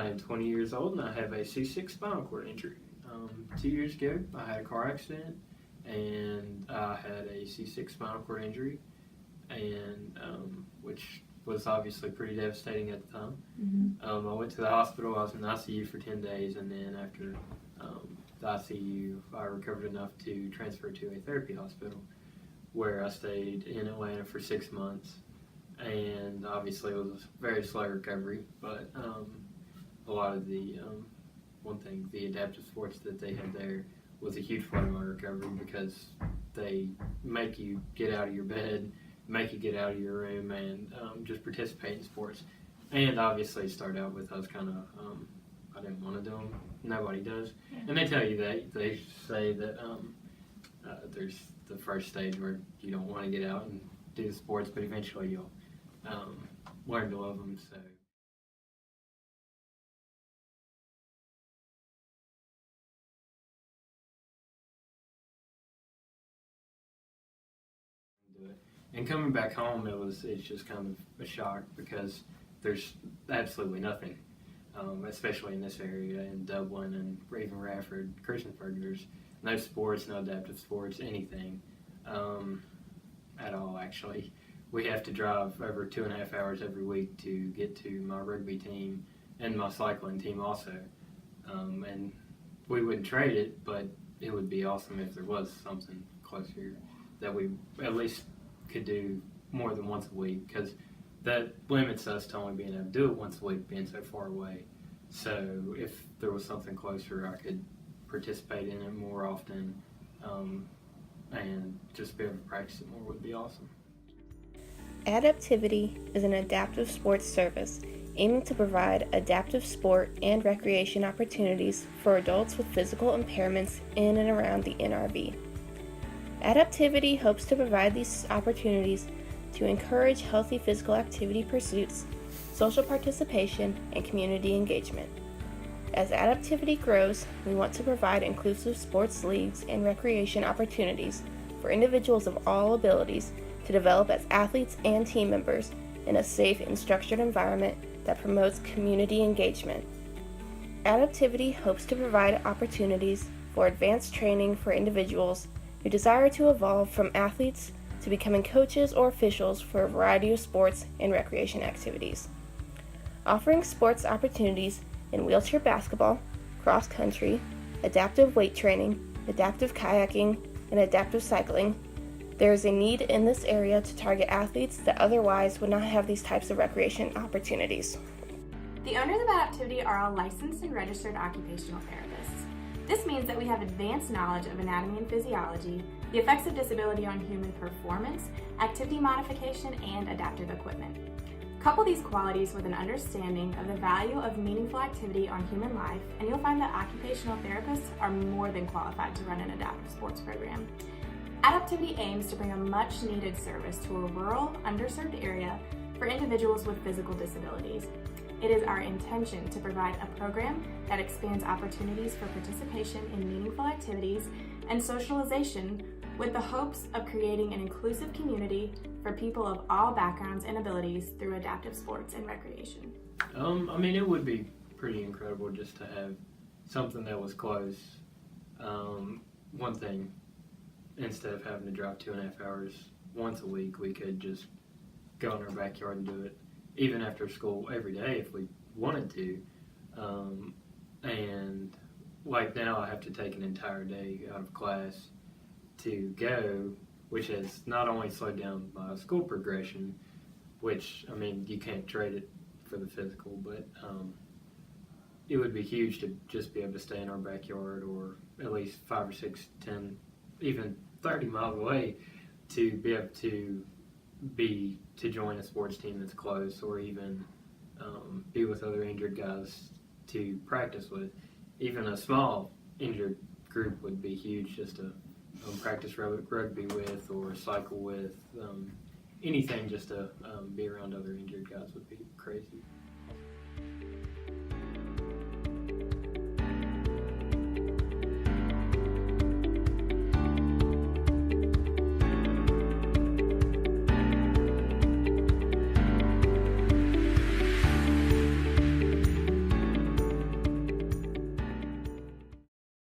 I am 20 years old and I have a C6 spinal cord injury. 2 years ago, I had a car accident and I had a C6 spinal cord injury, and which was obviously pretty devastating at the time. I went to the hospital. I was in the ICU for 10 days, and then after the ICU, I recovered enough to transfer to a therapy hospital where I stayed in Atlanta for 6 months. And obviously it was a very slow recovery, but a lot of the, one thing, the adaptive sports that they had there was a huge part of my recovery because they make you get out of your bed, make you get out of your room, and just participate in sports. And obviously start out with those kind of, I didn't want to do them, nobody does. And they tell you that, they say that there's the first stage where you don't want to get out and do the sports, but eventually you'll learn to love them. So. Do it. And coming back home, it's just kind of a shock because there's absolutely nothing, especially in this area in Dublin and even Radford, Christiansburg. There's no sports, no adaptive sports, anything at all. Actually, we have to drive over 2.5 hours every week to get to my rugby team and my cycling team also. And we wouldn't trade it, but it would be awesome if there was something closer that we at least could do more than once a week, because that limits us to only being able to do it once a week, being so far away. So if there was something closer, I could participate in it more often, and just be able to practice it more would be awesome. Adaptivity is an adaptive sports service aiming to provide adaptive sport and recreation opportunities for adults with physical impairments in and around the NRV. Adaptivity hopes to provide these opportunities to encourage healthy physical activity pursuits, social participation, and community engagement. As Adaptivity grows, we want to provide inclusive sports leagues and recreation opportunities for individuals of all abilities to develop as athletes and team members in a safe and structured environment that promotes community engagement. Adaptivity hopes to provide opportunities for advanced training for individuals who desire to evolve from athletes to becoming coaches or officials for a variety of sports and recreation activities. Offering sports opportunities in wheelchair basketball, cross country, adaptive weight training, adaptive kayaking, and adaptive cycling, there is a need in this area to target athletes that otherwise would not have these types of recreation opportunities. The owners of Adaptivity are all licensed and registered occupational therapists. This means that we have advanced knowledge of anatomy and physiology, the effects of disability on human performance, activity modification, and adaptive equipment. Couple these qualities with an understanding of the value of meaningful activity on human life, and you'll find that occupational therapists are more than qualified to run an adaptive sports program. Adaptivity aims to bring a much-needed service to a rural, underserved area for individuals with physical disabilities. It is our intention to provide a program that expands opportunities for participation in meaningful activities and socialization with the hopes of creating an inclusive community for people of all backgrounds and abilities through adaptive sports and recreation. I mean, it would be pretty incredible just to have something that was close. One thing, instead of having to drive 2.5 hours once a week, we could just go in our backyard and do it, even after school, every day if we wanted to. And like now, I have to take an entire day out of class to go, which has not only slowed down my school progression, which, I mean, you can't trade it for the physical, but it would be huge to just be able to stay in our backyard, or at least 5 or 6, 10, even 30 miles away, to be able to join a sports team that's close, or even be with other injured guys to practice with. Even a small injured group would be huge, just to practice rugby with, or cycle with, anything just to be around other injured guys would be crazy.